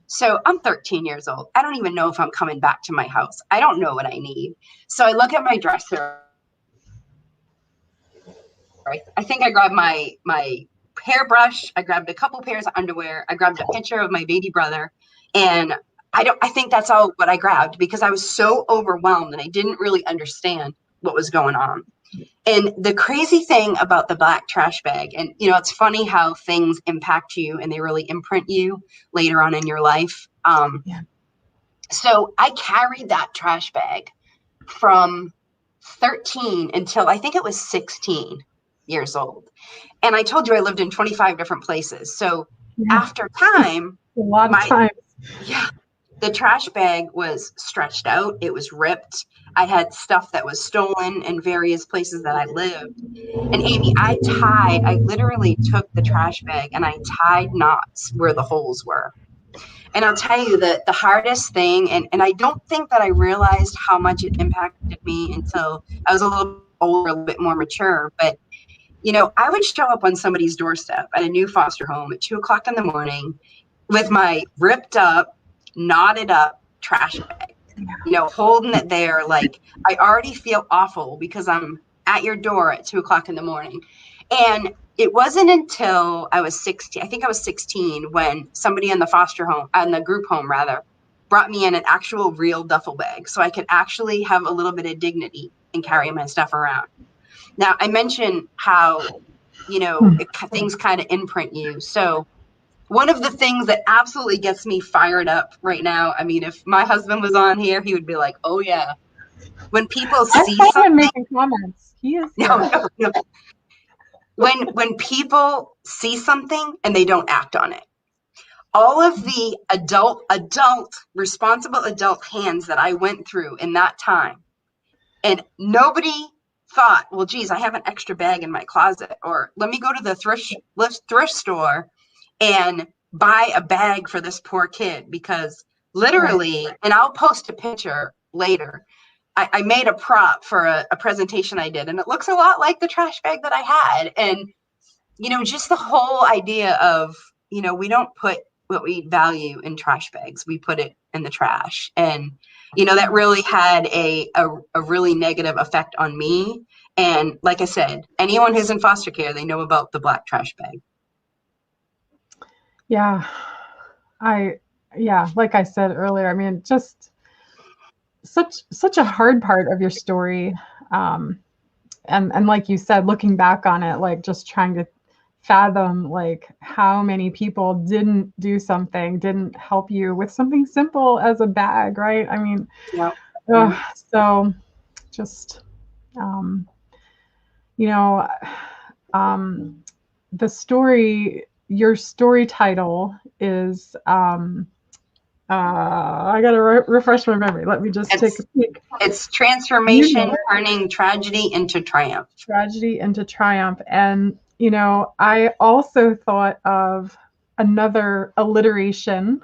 So I'm 13 years old. I don't even know if I'm coming back to my house. I don't know what I need. So I look at my dresser. I think I grabbed my hairbrush. I grabbed a couple pairs of underwear. I grabbed a picture of my baby brother. And I think that's all what I grabbed because I was so overwhelmed and I didn't really understand what was going on. And the crazy thing about the black trash bag, and it's funny how things impact you and they really imprint you later on in your life. So I carried that trash bag from 13 until I think it was 16 years old. And I told you I lived in 25 different places. So after time, a lot of time. Yeah. The trash bag was stretched out. It was ripped. I had stuff that was stolen in various places that I lived. And Amy, I literally took the trash bag and I tied knots where the holes were. And I'll tell you that the hardest thing, and I don't think that I realized how much it impacted me until I was a little older, a little bit more mature. But, I would show up on somebody's doorstep at a new foster home at 2:00 in the morning with my ripped up knotted up trash bag, holding it there. Like, I already feel awful because I'm at your door at 2:00 in the morning. And it wasn't until I was 16, I think I was 16, when somebody in the foster home, in the group home rather, brought me in an actual real duffel bag so I could actually have a little bit of dignity and carry my stuff around. Now, I mentioned how, things kind of imprint you. So one of the things that absolutely gets me fired up right now, I mean, if my husband was on here, he would be like, oh, yeah. When people see I saw something. him making comments. He is No. When people see something and they don't act on it, all of the responsible adult hands that I went through in that time, and nobody thought, well, geez, I have an extra bag in my closet, or let me go to the thrift store and buy a bag for this poor kid, because literally, and I'll post a picture later, I made a prop for a presentation I did, and it looks a lot like the trash bag that I had. And, just the whole idea of, we don't put what we value in trash bags. We put it in the trash. And, that really had a really negative effect on me. And like I said, anyone who's in foster care, they know about the black trash bag. Yeah. Like I said earlier, I mean, just such a hard part of your story. And like you said, looking back on it, like just trying to fathom like how many people didn't do something, didn't help you with something simple as a bag, right? I mean, Yeah. So just, the story, your story title is, I got to refresh my memory. Let me just take a peek. It's Transformation, Turning Tragedy into Triumph. Tragedy into Triumph. And, I also thought of another alliteration.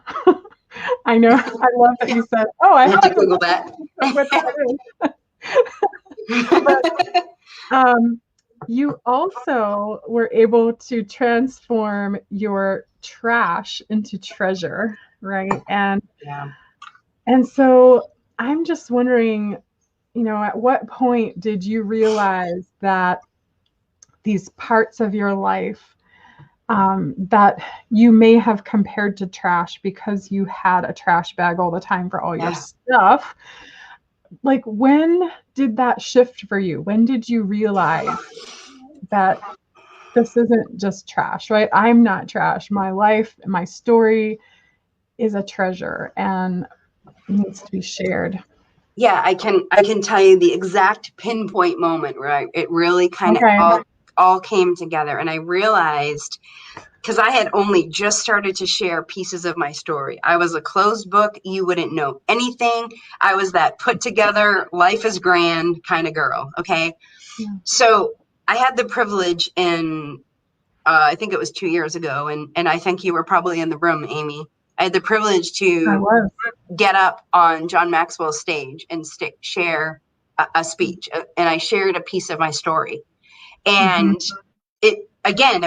I know. I love that you said, oh, I have to Google that. What that is. But, you also were able to transform your trash into treasure, right? And so I'm just wondering, at what point did you realize that these parts of your life that you may have compared to trash because you had a trash bag all the time for all your stuff? Like, when did that shift for you? When did you realize that this isn't just trash, right? I'm not trash. My life, my story is a treasure and needs to be shared. Yeah, I can tell you the exact pinpoint moment where it really kind of all came together. And I realized, because I had only just started to share pieces of my story. I was a closed book. You wouldn't know anything. I was that put together, life is grand kind of girl. Okay. Yeah. So I had the privilege in, I think it was 2 years ago. And I think you were probably in the room, Amy. I had the privilege to get up on John Maxwell's stage and share a speech. And I shared a piece of my story. And it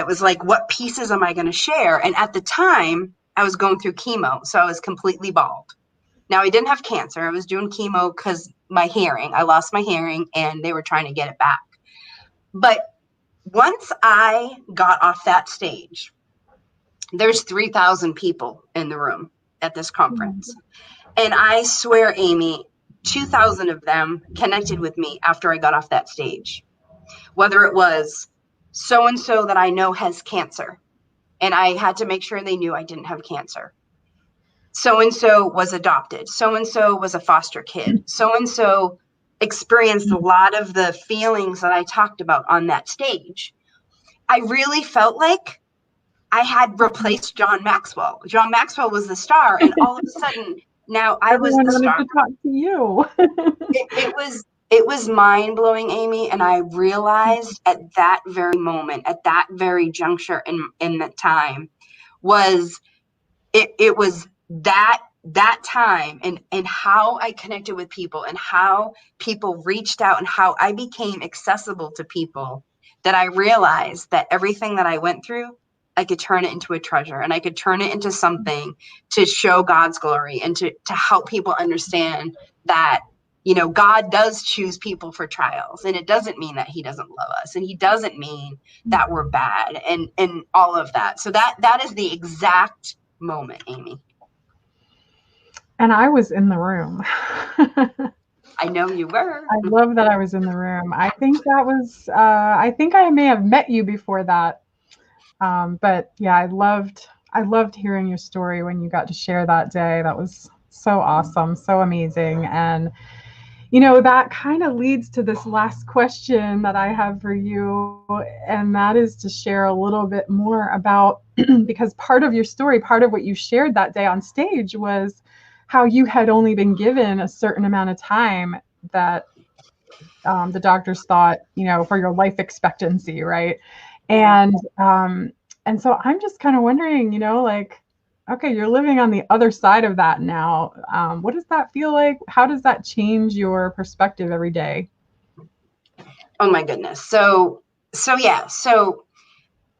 was like, what pieces am I going to share? And at the time, I was going through chemo, so I was completely bald. Now, I didn't have cancer. I was doing chemo because I lost my hearing, and they were trying to get it back. But once I got off that stage, there's 3,000 people in the room at this conference. And I swear, Amy, 2,000 of them connected with me after I got off that stage. Whether it was so-and-so that I know has cancer, and I had to make sure they knew I didn't have cancer. So-and-so was adopted. So-and-so was a foster kid. So-and-so experienced a lot of the feelings that I talked about on that stage. I really felt like I had replaced John Maxwell. John Maxwell was the star, and all of a sudden, now I was the star. To talk to you. It was mind-blowing, Amy, and I realized at that very moment, at that very juncture in that time, was that time and how I connected with people and how people reached out and how I became accessible to people, that I realized that everything that I went through I could turn it into a treasure, and I could turn it into something to show God's glory and to help people understand that, you know, God does choose people for trials, and it doesn't mean that he doesn't love us, and he doesn't mean that we're bad, and all of that. So that is the exact moment, Amy. And I was in the room. I know you were. I love that I was in the room. I think that was, I think I may have met you before that. But yeah, I loved hearing your story when you got to share that day. That was so awesome, so amazing. And, you know, that kind of leads to this last question that I have for you. And that is to share a little bit more about, because part of your story, part of what you shared that day on stage was how you had only been given a certain amount of time that the doctors thought, you know, for your life expectancy, right? And so I'm just kind of wondering, you know, like, okay, you're living on the other side of that now. What does that feel like? How does that change your perspective every day? Oh my goodness. So yeah. So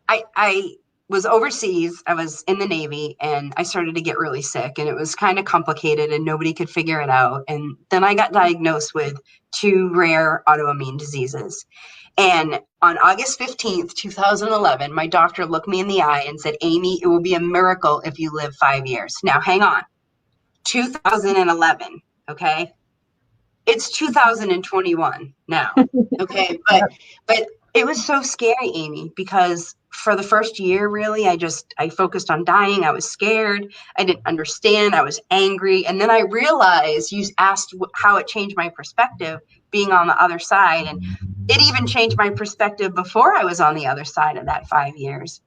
I was overseas. I was in the Navy, and I started to get really sick, and it was kind of complicated, and nobody could figure it out. And then I got diagnosed with 2 rare autoimmune diseases. And on August 15th, 2011, my doctor looked me in the eye and said, Amy, it will be a miracle if you live 5 years. Now, hang on. 2011, okay? It's 2021 now, okay? But it was so scary, Amy, because for the first year, really, I focused on dying. I was scared. I didn't understand. I was angry. And then I realized, you asked how it changed my perspective being on the other side. And it even changed my perspective before I was on the other side of that 5 years.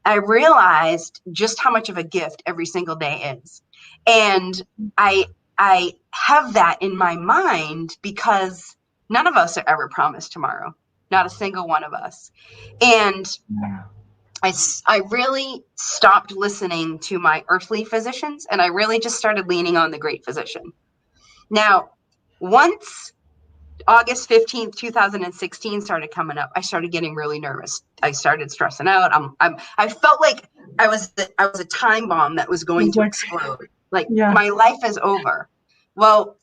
I realized just how much of a gift every single day is. And I have that in my mind because none of us are ever promised tomorrow. Not a single one of us. And I really stopped listening to my earthly physicians, and I really just started leaning on the great physician. Now, once August 15th, 2016 started coming up, I started getting really nervous. I started stressing out. I felt like I was a time bomb that was going to explode. Like, my life is over. Well,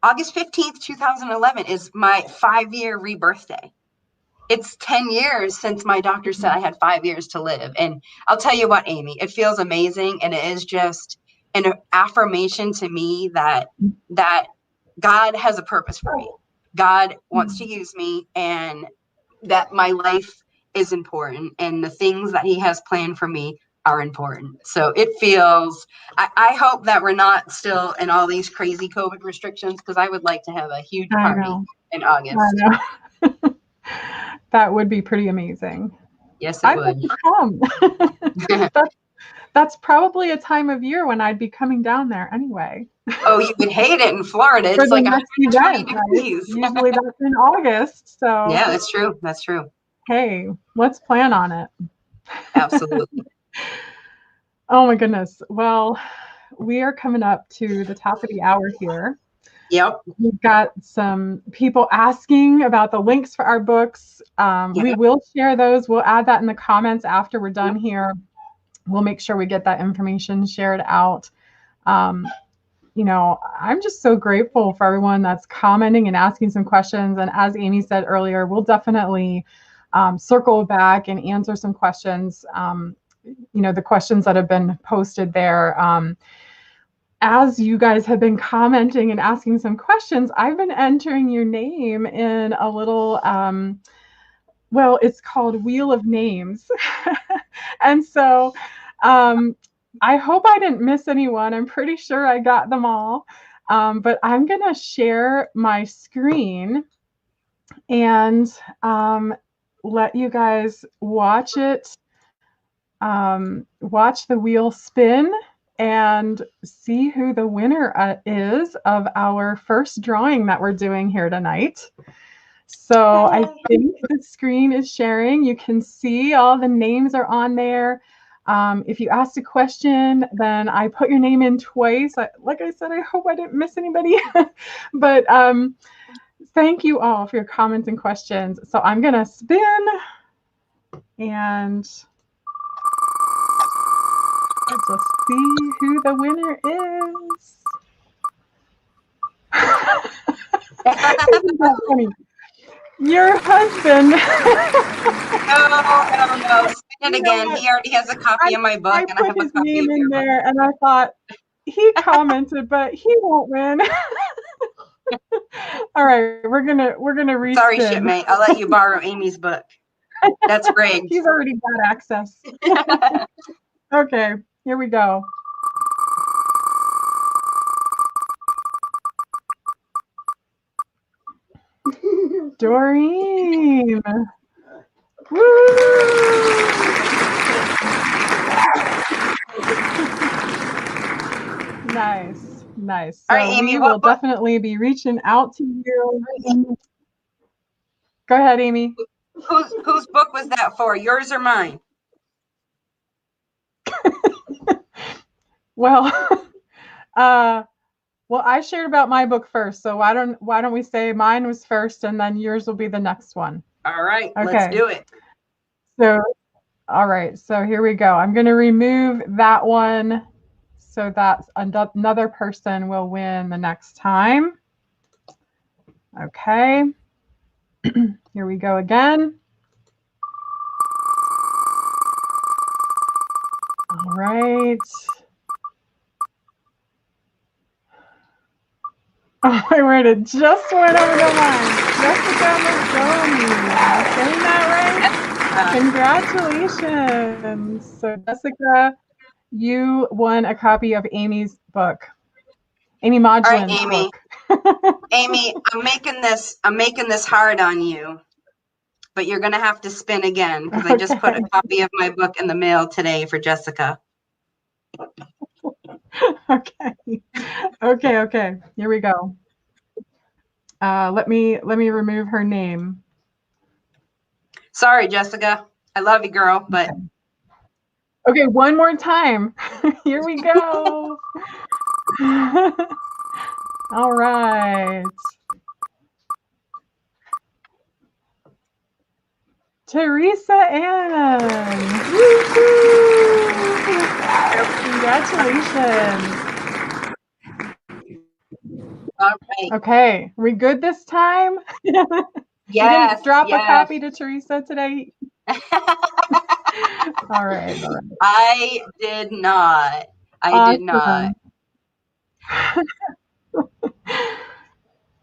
August 15th, 2011 is my 5-year rebirth day. It's 10 years since my doctor said I had 5 years to live. And I'll tell you what, Amy, it feels amazing. And it is just an affirmation to me that God has a purpose for me. God wants to use me, and that my life is important, and the things that he has planned for me are important. So it feels, I hope that we're not still in all these crazy COVID restrictions, because I would like to have a huge party in August. I know. That would be pretty amazing. Yes, it would. Come. That's probably a time of year when I'd be coming down there anyway. Oh, you would hate it in Florida. It's like 120 degrees. Usually that's in August. So yeah, that's true. That's true. Hey, let's plan on it. Absolutely. Oh my goodness. Well, we are coming up to the top of the hour here. Yep. We've got some people asking about the links for our books. We will share those. We'll add that in the comments after we're done here. We'll make sure we get that information shared out. You know, I'm just so grateful for everyone that's commenting and asking some questions. And as Amy said earlier, we'll definitely circle back and answer some questions, you know, the questions that have been posted there. As you guys have been commenting and asking some questions, I've been entering your name in a little, well, it's called Wheel of Names. And so I hope I didn't miss anyone. I'm pretty sure I got them all. But I'm going to share my screen and let you guys watch it, watch the wheel spin and see who the winner is of our first drawing that we're doing here tonight. So I think the screen is sharing. You can see all the names are on there. If you asked a question, then I put your name in twice. Like I said, I hope I didn't miss anybody. But thank you all for your comments and questions. So I'm going to spin and Let's just see who the winner is. Isn't that funny? Your husband. No. Spin it again. He already has a copy of my book, I and I put have a his copy name of in your book. there, and I thought he commented, but he won't win. All right, we're gonna respin. Sorry, shipmate. I'll let you borrow Amy's book. That's rigged. He's already got access. Okay, here we go. Doreen. Woo! Nice. So all right, Amy, we will definitely be reaching out to you. Go ahead, Amy. Whose book was that for? Yours or mine? Well, well, I shared about my book first, so why don't we say mine was first, and then yours will be the next one. All right, Okay. let's do it. So, all right, so here we go. I'm going to remove that one so that another person will win the next time. Okay. Here we go again. All right. Oh my word, it just went over the line. Jessica Mazzoni. Am I saying that right? Congratulations. So Jessica, you won a copy of Amy's book. Amy Modglin's book. Amy, I'm making this hard on you, but you're gonna have to spin again because I just put a copy of my book in the mail today for Jessica. Okay. Here we go. Let me remove her name. Sorry, Jessica. I love you, girl, but okay, one more time. Here we go. All right. Teresa Ann. Woo-hoo! Congratulations. all right. Okay, we good this time? Yes. You didn't drop a copy to Teresa today? All right. I did not. I did not.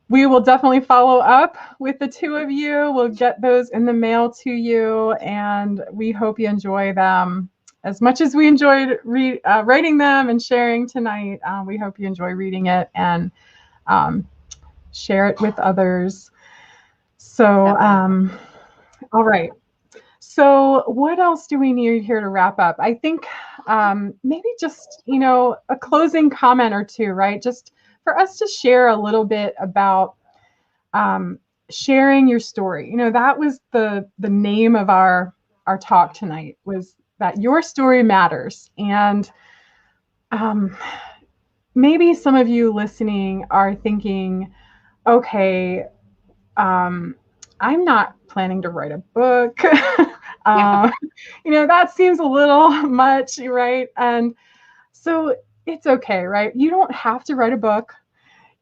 We will definitely follow up with the two of you. We'll get those in the mail to you, and we hope you enjoy them as much as we enjoyed writing them and sharing tonight. We hope you enjoy reading it and share it with others. So, all right. So what else do we need here to wrap up? I think maybe just, a closing comment or two, right? Just for us to share a little bit about sharing your story. That was the name of our talk tonight, was that your story matters. And maybe some of you listening are thinking, okay, I'm not planning to write a book. That seems a little much, right? And so it's okay, right? You don't have to write a book.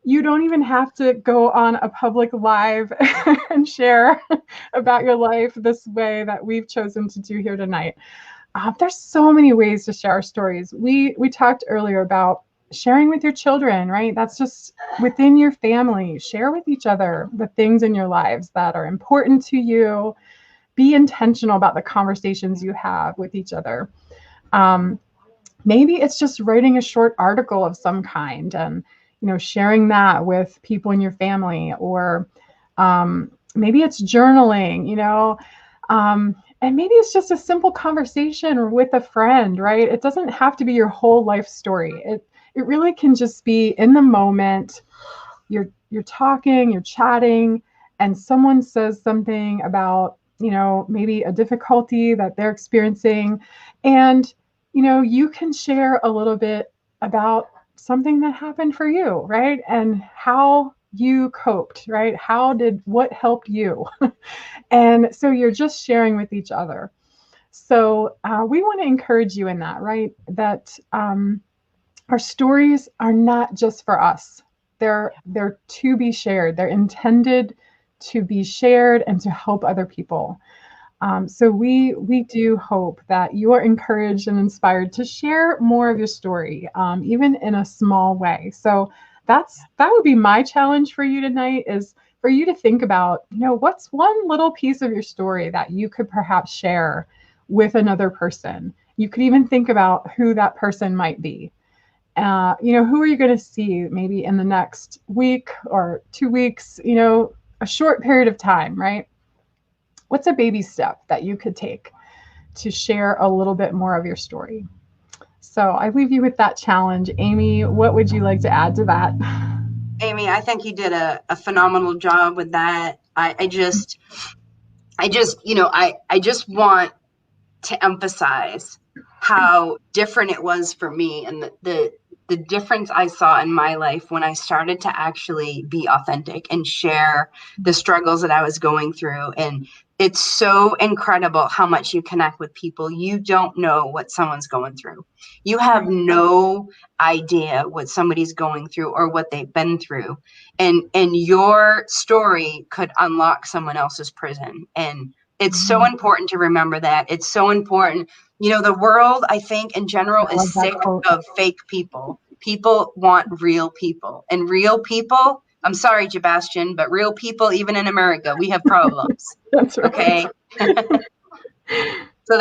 You don't even have to go on a public live and share about your life this way that we've chosen to do here tonight. There's so many ways to share our stories. We talked earlier about sharing with your children, right? That's just within your family. Share with each other the things in your lives that are important to you. Be intentional about the conversations you have with each other. Maybe it's just writing a short article of some kind and sharing that with people in your family, or maybe it's journaling, and maybe it's just a simple conversation with a friend, right? It doesn't have to be your whole life story. It really can just be in the moment. You're talking, you're chatting, and someone says something about, maybe a difficulty that they're experiencing. And, you can share a little bit about something that happened for you, right? And how you coped, right? What helped you? And so you're just sharing with each other. So we want to encourage you in that, right? That our stories are not just for us. They're to be shared. They're intended to be shared and to help other people. So we do hope that you are encouraged and inspired to share more of your story, even in a small way. So that would be my challenge for you tonight, is for you to think about, what's one little piece of your story that you could perhaps share with another person. You could even think about who that person might be. Who are you going to see maybe in the next week or 2 weeks, a short period of time, right? What's a baby step that you could take to share a little bit more of your story? So I leave you with that challenge. Amy, what would you like to add to that? Amy, I think you did a phenomenal job with that. I just want to emphasize how different it was for me, and the difference I saw in my life when I started to actually be authentic and share the struggles that I was going through. And it's so incredible how much you connect with people. You don't know what someone's going through. You have no idea what somebody's going through or what they've been through. And your story could unlock someone else's prison. And it's so important to remember that. It's so important. The world, I think, in general, is sick of fake people. People want real people. And real people, I'm sorry, Sebastian, but real people, even in America, we have problems. That's right. Okay? So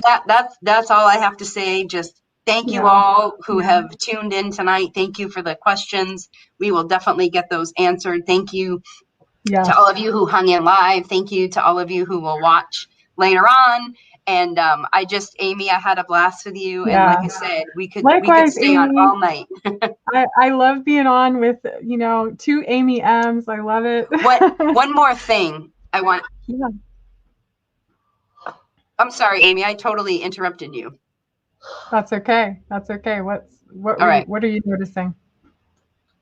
that's all I have to say. Just thank you all who have tuned in tonight. Thank you for the questions. We will definitely get those answered. Thank you to all of you who hung in live. Thank you to all of you who will watch later on. And Amy, I had a blast with you. And like I said, we could stay on all night. I love being on with, 2 Amy M's. I love it. One more thing I want. Yeah. I'm sorry, Amy, I totally interrupted you. That's okay. What are you noticing?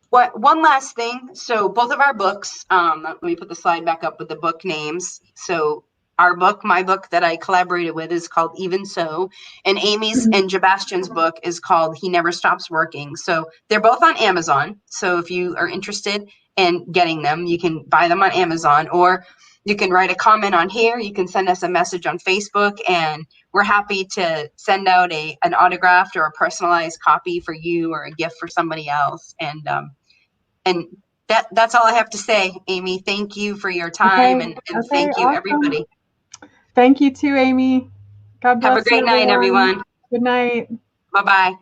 One last thing. So both of our books, let me put the slide back up with the book names. So my book that I collaborated with is called Even So, and Amy's and Sebastian's book is called He Never Stops Working. So they're both on Amazon. So if you are interested in getting them, you can buy them on Amazon, or you can write a comment on here. You can send us a message on Facebook, and we're happy to send out an autographed or a personalized copy for you, or a gift for somebody else. And that's all I have to say, Amy. Thank you for your time, and thank you, awesome. Everybody. Thank you too, Amy. God bless you. Have a great night, everyone. Good night. Bye-bye.